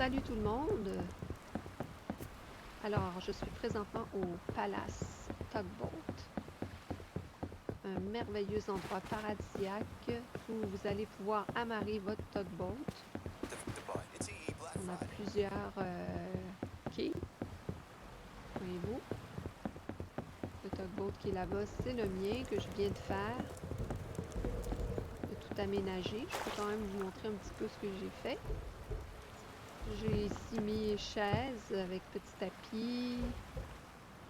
Salut tout le monde! Alors, je suis présentement au Palace Tugboat, un merveilleux endroit paradisiaque où vous allez pouvoir amarrer votre tugboat. On a plusieurs quais, voyez-vous. Le tugboat qui est là-bas, c'est le mien que je viens de faire. De tout aménager. Je peux quand même vous montrer un petit peu ce que j'ai fait. J'ai ici mis chaises avec petit tapis.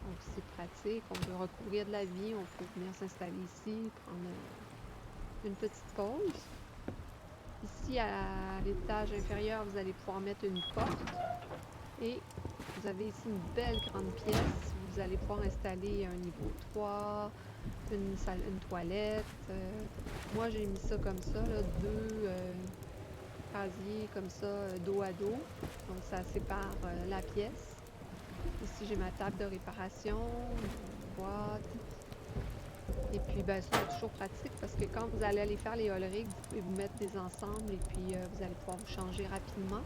Donc c'est pratique, on peut recouvrir de la vie, on peut venir s'installer ici, prendre une petite pause. Ici à l'étage inférieur, vous allez pouvoir mettre une porte et vous avez ici une belle grande pièce où vous allez pouvoir installer un niveau 3, une salle, une toilette. Moi j'ai mis ça comme ça, là, deux casiers comme ça, dos à dos. Donc ça sépare la pièce. Ici j'ai ma table de réparation, une boîte. Et puis ben ça c'est toujours pratique parce que quand vous allez aller faire les haul rigs, vous pouvez vous mettre des ensembles et puis vous allez pouvoir vous changer rapidement.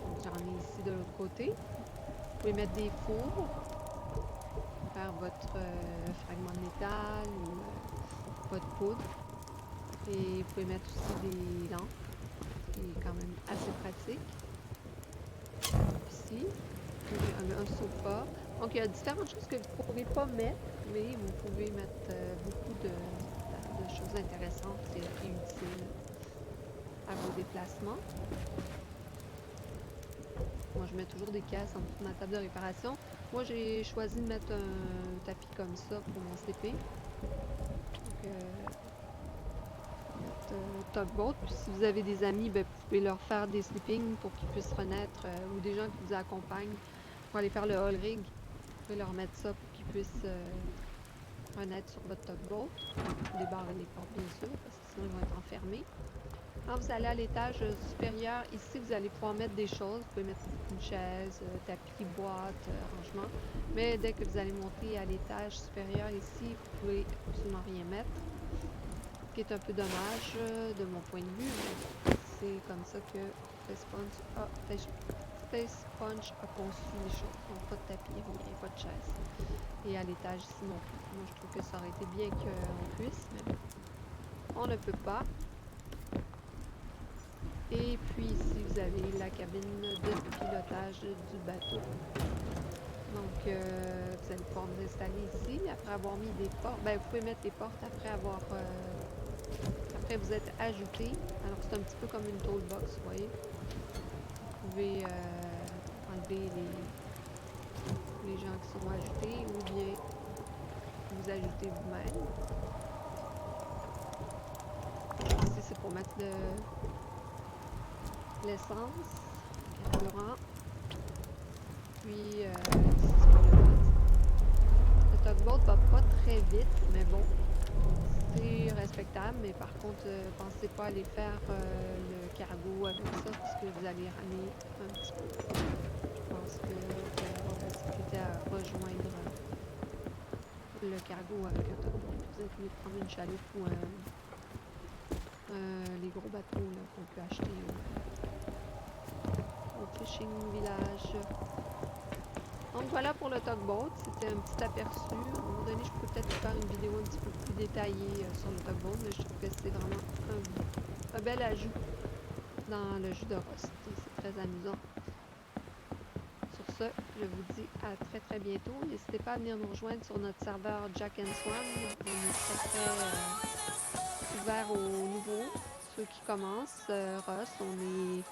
Donc j'en ai ici de l'autre côté. Vous pouvez mettre des fours, faire votre fragment de métal ou votre poudre. Et vous pouvez mettre aussi des lampes, qui est quand même assez pratique. Ici, un sofa. Donc il y a différentes choses que vous ne pourrez pas mettre, mais vous pouvez mettre beaucoup de choses intéressantes et utiles à vos déplacements. Moi, je mets toujours des caisses en dessous de ma table de réparation. Moi, j'ai choisi de mettre un tapis comme ça pour mon CP. Donc, tugboat. Puis si vous avez des amis, ben, vous pouvez leur faire des sleeping pour qu'ils puissent renaître ou des gens qui vous accompagnent pour aller faire le haul rig. Vous pouvez leur mettre ça pour qu'ils puissent renaître sur votre tugboat. Débarrer les portes, bien sûr, parce que sinon ils vont être enfermés. Quand vous allez à l'étage supérieur, ici, vous allez pouvoir mettre des choses. Vous pouvez mettre une chaise, tapis, boîte, rangement. Mais dès que vous allez monter à l'étage supérieur ici, vous pouvez absolument rien mettre. Ce qui est un peu dommage de mon point de vue. C'est comme ça que Face Punch a conçu les choses. Donc pas de tapis, rien, pas de chaise. Et à l'étage ici non plus. Moi, je trouve que ça aurait été bien qu'on puisse, mais bon, on ne peut pas. Et puis ici, vous avez la cabine de pilotage du bateau. Donc, vous allez pouvoir vous installer ici. Après avoir mis des portes, ben, vous pouvez mettre les portes après avoir... après vous êtes ajouté. Alors, c'est un petit peu comme une toolbox, vous voyez. Vous pouvez enlever les gens qui sont ajoutés ou bien vous ajouter vous-même. Ici, c'est pour mettre l'essence, le carburant. Puis, ici, c'est pour le mettre. Le tugboat va pas très vite, mais bon, c'est respectable. Mais par contre, pensez pas aller faire le cargo avec ça, parce que vous allez ramer un petit peu. Je pense que vous allez avoir de la difficulté à rejoindre le cargo avec un tugboat. Vous êtes mieux de prendre une chaloupe ou les gros bateaux qu'on peut acheter au fishing village. Donc voilà pour le tugboat, c'était un petit aperçu. À un moment donné, je peux peut-être faire une vidéo un petit peu plus détaillée sur le tugboat, mais je trouve que c'est vraiment un bel ajout dans le jeu de Rust. C'est très amusant. Sur ce, je vous dis à très très bientôt. N'hésitez pas à venir nous rejoindre sur notre serveur Jack and Swan. On est très ouvert aux nouveaux, ceux qui commencent. Rust, vous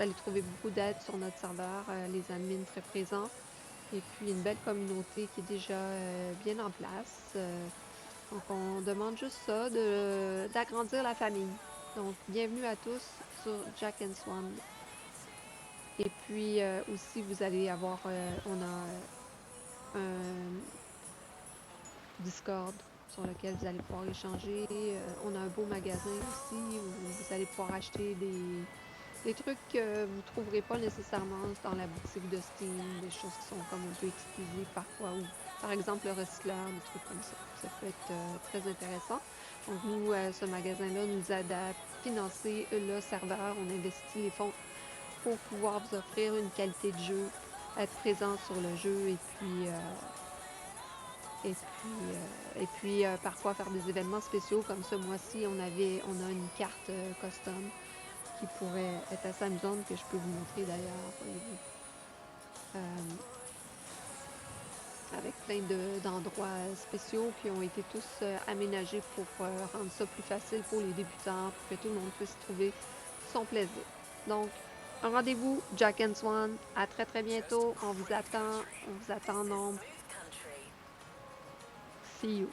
allez trouver beaucoup d'aide sur notre serveur, les admins très présents. Et puis une belle communauté qui est déjà bien en place. Donc on demande juste ça, d'agrandir la famille. Donc bienvenue à tous sur Jack and Swan. Et puis aussi vous allez avoir, on a un Discord sur lequel vous allez pouvoir échanger. On a un beau magasin aussi où vous allez pouvoir acheter des trucs que vous ne trouverez pas nécessairement dans la boutique de Steam, des choses qui sont comme un peu exclusives parfois, ou par exemple le recycleur, des trucs comme ça. Ça peut être très intéressant. Donc nous, ce magasin-là nous aide à financer le serveur. On investit les fonds pour pouvoir vous offrir une qualité de jeu, être présent sur le jeu et puis parfois faire des événements spéciaux comme ce mois-ci, on a une carte custom qui pourrait être assez amusante que je peux vous montrer d'ailleurs, voyez-vous. Avec plein d'endroits spéciaux qui ont été tous aménagés pour rendre ça plus facile pour les débutants, pour que tout le monde puisse trouver son plaisir. Donc, un rendez-vous, Jack and Swan. À très très bientôt. On vous attend en nombre. See you.